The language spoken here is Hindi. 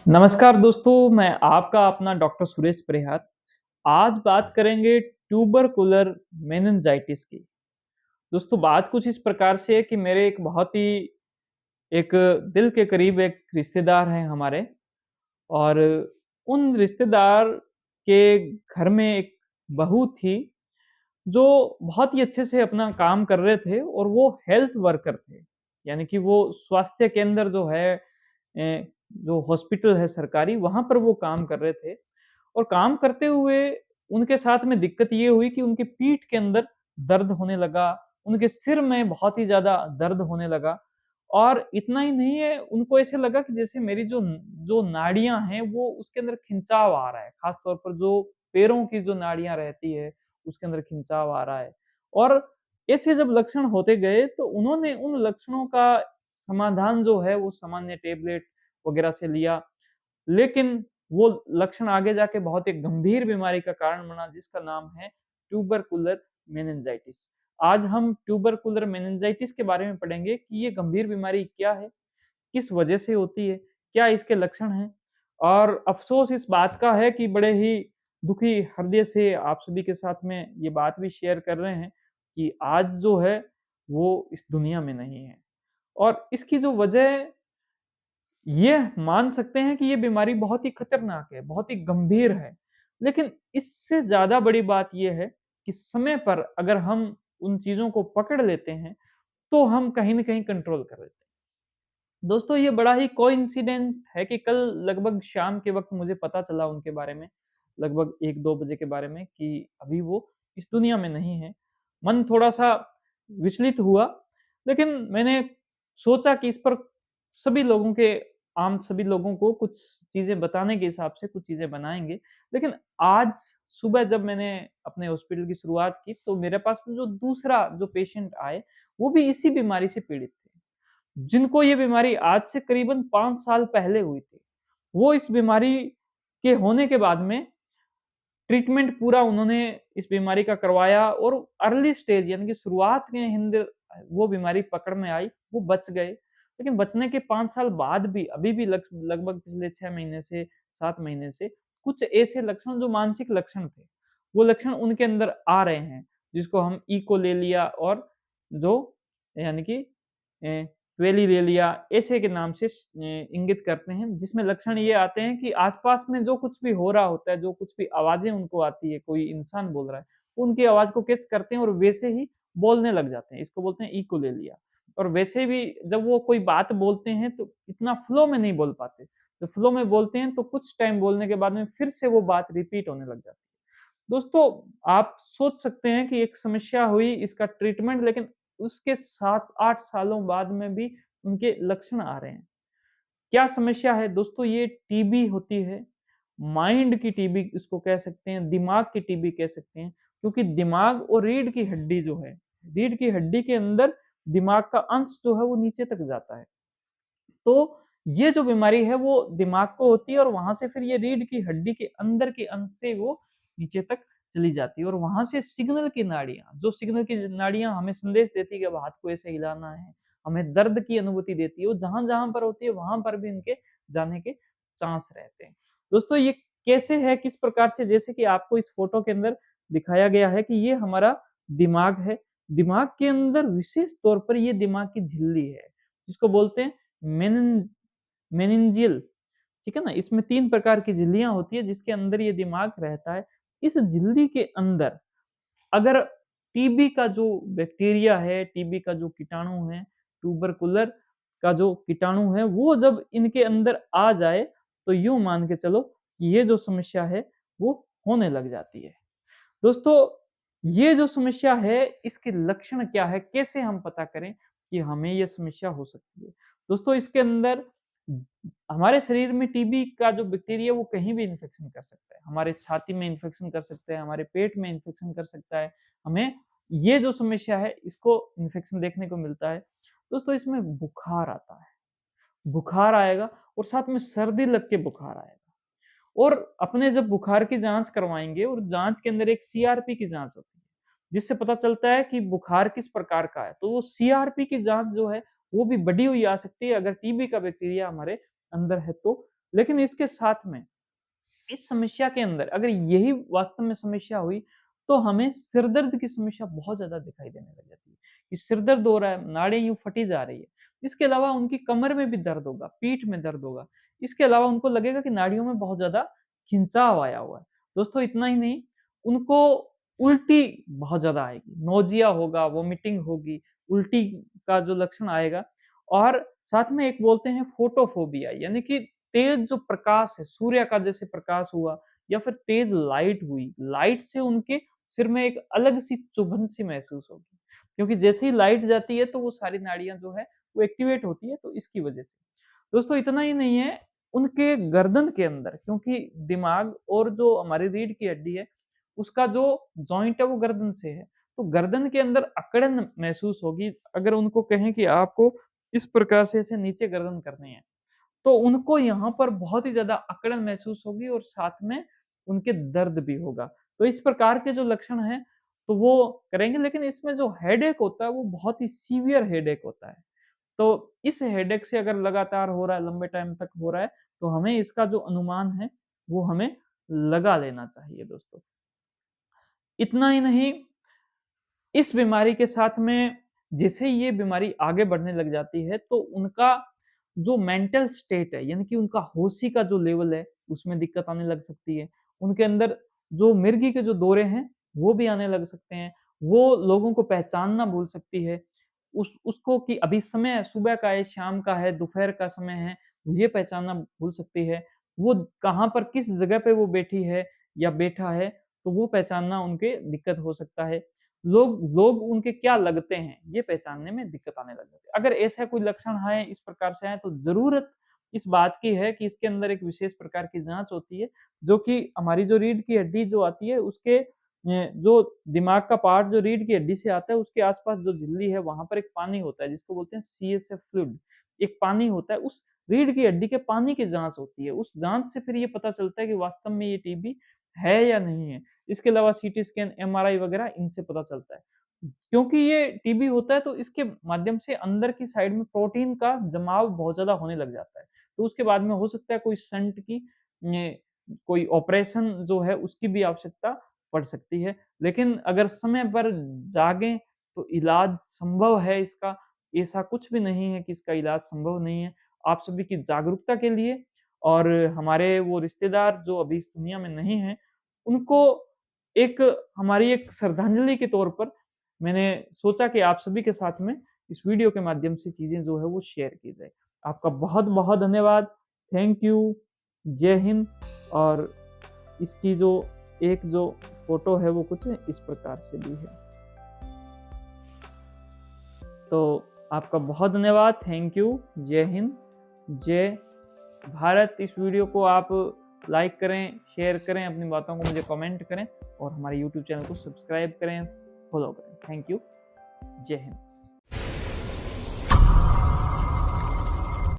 नमस्कार दोस्तों, मैं आपका अपना डॉक्टर सुरेश परिहार। आज बात करेंगे ट्यूबरकुलर मेनिंजाइटिस की। दोस्तों बात कुछ इस प्रकार से है कि मेरे एक बहुत ही एक दिल के करीब एक रिश्तेदार हैं हमारे और उन रिश्तेदार के घर में एक बहू थी, जो बहुत ही अच्छे से अपना काम कर रहे थे और वो हेल्थ वर्कर थे। यानी कि वो स्वास्थ्य केंद्र जो है जो हॉस्पिटल है सरकारी, वहाँ पर वो काम कर रहे थे और काम करते हुए उनके साथ में दिक्कत ये हुई कि उनकी पीठ के अंदर दर्द होने लगा, उनके सिर में बहुत ही ज़्यादा दर्द होने लगा और इतना ही नहीं है, उनको ऐसे लगा कि जैसे मेरी जो जो नाड़ियाँ हैं, वो उसके अंदर खिंचाव आ रहा है। ख़ास तौर पर जो पैरों की जो नाड़ियाँ रहती है, उसके अंदर खिंचाव आ रहा है और ऐसे जब लक्षण होते गए, तो उन्होंने उन लक्षणों का समाधान जो है, वो सामान्य टैबलेट वग़ैरह से लिया। लेकिन वो लक्षण आगे जाके बहुत एक गंभीर बीमारी का कारण बना जिसका नाम है ट्यूबरकुलर मेनिंजाइटिस। आज हम ट्यूबरकुलर मेनिंजाइटिस के बारे में पढ़ेंगे कि ये गंभीर बीमारी क्या है? किस वजह से होती है? क्या इसके लक्षण हैं? और अफ़सोस इस बात का है कि बड़े ही दुखी हृदय से आप सभी के साथ में ये बात भी शेयर कर रहे हैं कि आज जो है वो इस दुनिया में नहीं है। और इसकी जो वजह ये मान सकते हैं कि ये बीमारी बहुत ही खतरनाक है, बहुत ही गंभीर है। लेकिन इससे ज़्यादा बड़ी बात ये है कि समय पर अगर हम उन चीज़ों को पकड़ लेते हैं, तो हम कहीं न कहीं कंट्रोल कर लेते हैं। दोस्तों ये बड़ा ही कोइंसिडेंट है कि कल लगभग शाम के वक़्त मुझे पता चला उनके बारे में, लगभग 1-2 बजे के बारे में कि अभी वो इस दुनिया में नहीं है। मन थोड़ा-सा विचलित हुआ, लेकिन मैंने सोचा कि इस पर सभी लोगों के सभी लोगों को कुछ चीज़ें बताने के हिसाब से कुछ चीज़ें बनाएँगे। लेकिन आज सुबह जब मैंने अपने हॉस्पिटल की शुरुआत की, तो मेरे पास में जो दूसरा जो पेशेंट आए, वो भी इसी बीमारी से पीड़ित थे। जिनको ये बीमारी आज से करीबन 5 साल पहले हुई थी। वो इस बीमारी के होने के बाद में ट्रीटमेंट पूरा उन्होंने इस बीमारी का करवाया और अर्ली स्टेज यानी कि शुरुआत के अंदर वो बीमारी पकड़ में आई, वो बच गए। लेकिन बचने के 5 साल बाद भी अभी भी लगभग पिछले 6 महीने से 7 महीने से कुछ ऐसे लक्षण जो मानसिक लक्षण थे, वो लक्षण उनके अंदर आ रहे हैं, जिसको हम इकोलेलिया और जो यानी कि अ, वेलिरेलिया ऐसे के नाम से इंगित करते हैं, जिसमें लक्षण ये आते हैं कि आस-पास में जो कुछ भी हो रहा होता है, जो कुछ भी आवाज़ें उनको आती है, कोई इंसान बोल रहा है, उनकी आवाज़ को कैच करते हैं और वैसे ही बोलने लग जाते हैं। इसको बोलते हैं इकोलेलिया और वैसे भी जब वो कोई बात बोलते हैं, तो इतना फ्लो में नहीं बोल पाते। तो फ्लो में बोलते हैं, तो कुछ टाइम बोलने के बाद में फिर से वो बात रिपीट होने लग जाती है। दोस्तों, आप सोच सकते हैं कि एक समस्या हुई, इसका ट्रीटमेंट लेकिन उसके 7-8 सालों बाद में भी उनके लक्षण आ रहे हैं। क्या समस्या है? दोस्तों ये टीबी होती है, माइंड की टीबी इसको कह सकते हैं, दिमाग की टीबी कह सकते हैं, क्योंकि दिमाग और रीढ़ की हड्डी जो है, रीढ़ की हड्डी के अंदर दिमाग का अंश जो है वो नीचे तक जाता है। तो ये जो बीमारी है वो दिमाग को होती है और वहाँ से फिर ये रीढ़ की हड्डी के अंदर के अंश से वो नीचे तक चली जाती है और वहाँ से सिग्नल की नाड़ियाँ, जो सिग्नल की नाड़ियाँ हमें संदेश देती है कि अब हाथ को ऐसे हिलाना है, हमें दर्द की अनुभूति देती है, वो जहाँ-जहाँ पर होती है वहाँ पर भी इनके जाने के चांस रहते हैं। दोस्तों ये कैसे है, किस प्रकार से जैसे कि आपको इस फ़ोटो के अंदर दिखाया गया है कि ये हमारा दिमाग है। दिमाग के अंदर विशेष तौर पर ये दिमाग की झिल्ली है, जिसको बोलते हैं मेनिन मेनिन्जियल, ठीक है ना? इसमें 3 प्रकार की झिल्लियाँ होती है जिसके अंदर ये दिमाग रहता है। इस झिल्ली के अंदर अगर टीबी का जो बैक्टीरिया है, टीबी का जो कीटाणु है, ट्यूबरकुलर का जो कीटाणु है, वो जब इनके अंदर आ जाए, तो यूँ मान के चलो कि ये जो समस्या है, वो होने लग जाती है। दोस्तों, ये जो समस्या है, इसके लक्षण क्या है? कैसे हम पता करें कि हमें ये समस्या हो सकती है? दोस्तों, इसके अंदर हमारे शरीर में टीबी का जो बैक्टीरिया है, वो कहीं भी इन्फेक्शन कर सकता है। हमारे छाती में इन्फेक्शन कर सकता है, हमारे पेट में इन्फेक्शन कर सकता है। हमें ये जो समस्या है, इसको इन्फेक्शन देखने को मिलता है। दोस्तों, इसमें बुखार आता है। बुखार आएगा और साथ में सर्दी लग के बुखार आएगा। और अपने जब बुखार की जाँच करवाएँगे और जाँच के अंदर एक सीआरपी की जाँच होती है, जिससे पता चलता है कि बुखार किस प्रकार का है। तो वो सीआरपी की जाँच जो है, वो भी बढ़ी हुई आ सकती है अगर टीबी का बैक्टीरिया हमारे अंदर है तो। लेकिन इसके साथ में इस समस्या के अंदर अगर यही वास्तव में समस्या हुई, तो हमें सिर दर्द की समस्या बहुत ज़्यादा दिखाई देने लग जाती है, कि सिर दर्द हो रहा है, नाड़ियाँ यूँ फटी जा रही है। इसके अलावा उनकी कमर में भी दर्द होगा, पीठ में दर्द होगा। इसके अलावा उनको लगेगा कि नाड़ियों में बहुत ज़्यादा खिंचाव आया हुआ है। दोस्तों इतना ही नहीं, उनको उल्टी बहुत ज़्यादा आएगी, नोज़िया होगा, वोमिटिंग होगी, उल्टी का जो लक्षण आएगा और साथ में एक बोलते हैं फोटोफोबिया यानी कि तेज जो प्रकाश है, सूर्य का जैसे प्रकाश हुआ या फिर तेज लाइट हुई, लाइट से उनके सिर में एक अलग-सी चुभन-सी महसूस होगी। क्योंकि जैसे ही लाइट जाती है, तो वो सारी नाड़ियाँ जो है, वो एक्टिवेट होती है, तो इसकी वजह से। दोस्तों इतना ही नहीं है, उनके गर्दन के अंदर क्योंकि दिमाग और जो हमारी रीढ़ की हड्डी है, उसका जो जॉइंट है वो गर्दन से है। तो गर्दन के अंदर अकड़न महसूस होगी, अगर उनको कहें कि आपको इस प्रकार से ऐसे नीचे गर्दन करनी है। तो उनको यहाँ पर बहुत ही ज़्यादा अकड़न महसूस होगी और साथ में उनके दर्द भी होगा। तो इस प्रकार के जो लक्षण हैं, तो वो करेंगे लेकिन इसमें जो हेडेक होता है वो बहुत ही सीवियर हेडेक होता है। तो इस हेडेक से अगर लगातार हो रहा है, लंबे टाइम तक हो रहा है, तो हमें इसका जो अनुमान है, वो हमें लगा लेना चाहिए दोस्तों। इतना ही नहीं इस बीमारी के साथ में जैसे ही ये बीमारी आगे बढ़ने लग जाती है, तो उनका जो मेंटल स्टेट है, यानी कि उनका होशी का जो लेवल है, उसमें दिक्कत आने लग सकती है। उनके अंदर जो मिर्गी के जो दौरे हैं, वो भी आने लग सकते हैं। वो लोगों को पहचानना भूल सकती है। उसको कि अभी समय सुबह का है, शाम का है, दोपहर का समय है, ये पहचानना भूल सकती है। वो कहाँ पर किस जगह पे वो बैठी है या बैठा है, तो वो पहचानना उनके दिक्कत हो सकता है। लोग लोग उनके क्या लगते हैं, ये पहचानने में दिक्कत आने लग जाती है। अगर ऐसा कोई लक्षण है, इस प्रकार से है, तो ज़रूरत इस बात की है कि इसके अंदर एक विशेष प्रकार की जाँच होती है, जो कि हमारी जो रीढ़ की हड्डी जो आती है, उसके जो दिमाग का पार्ट जो रीढ़ की हड्डी से आता है, उसके आस-पास जो झिल्ली है, वहाँ पर एक पानी होता है, जिसको बोलते हैं सीएसएफ फ्लूइड। एक पानी होता है, उस रीढ़ की हड्डी के पानी की जाँच होती है। उस जाँच से फिर ये पता चलता है कि वास्तव में ये टीबी है या नहीं है। इसके अलावा सीटी स्कैन, एमआरआई वगैरह इनसे पता चलता है। क्योंकि ये टीबी होता है तो इसके माध्यम से अंदर की साइड में प्रोटीन का जमाव बहुत ज़्यादा होने लग जाता है। तो उसके बाद में हो सकता है कोई शंट की कोई ऑपरेशन जो है उसकी भी आवश्यकता पड़ सकती है। लेकिन अगर समय पर जागें तो इलाज संभव है इसका, ऐसा कुछ भी नहीं है कि इसका इलाज संभव नहीं है। आप सभी की जागरूकता के लिए और हमारे वो रिश्तेदार जो अभी इस दुनिया में नहीं हैं, उनको एक हमारी एक श्रद्धांजलि के तौर पर मैंने सोचा कि आप सभी के साथ में इस वीडियो के माध्यम से चीज़ें जो है वो शेयर की जाए। आपका बहुत-बहुत धन्यवाद। Thank you. जय हिंद और इसकी जो एक जो फ़ोटो है वो कुछ इस प्रकार से ली है। तो आपका बहुत धन्यवाद। Thank you. जय हिंद। जय भारत। इस वीडियो को आप लाइक करें, शेयर करें, अपनी बातों को मुझे कमेंट करें और हमारे यूट्यूब चैनल को सब्सक्राइब करें, फॉलो करें। Thank you. जय हिंद।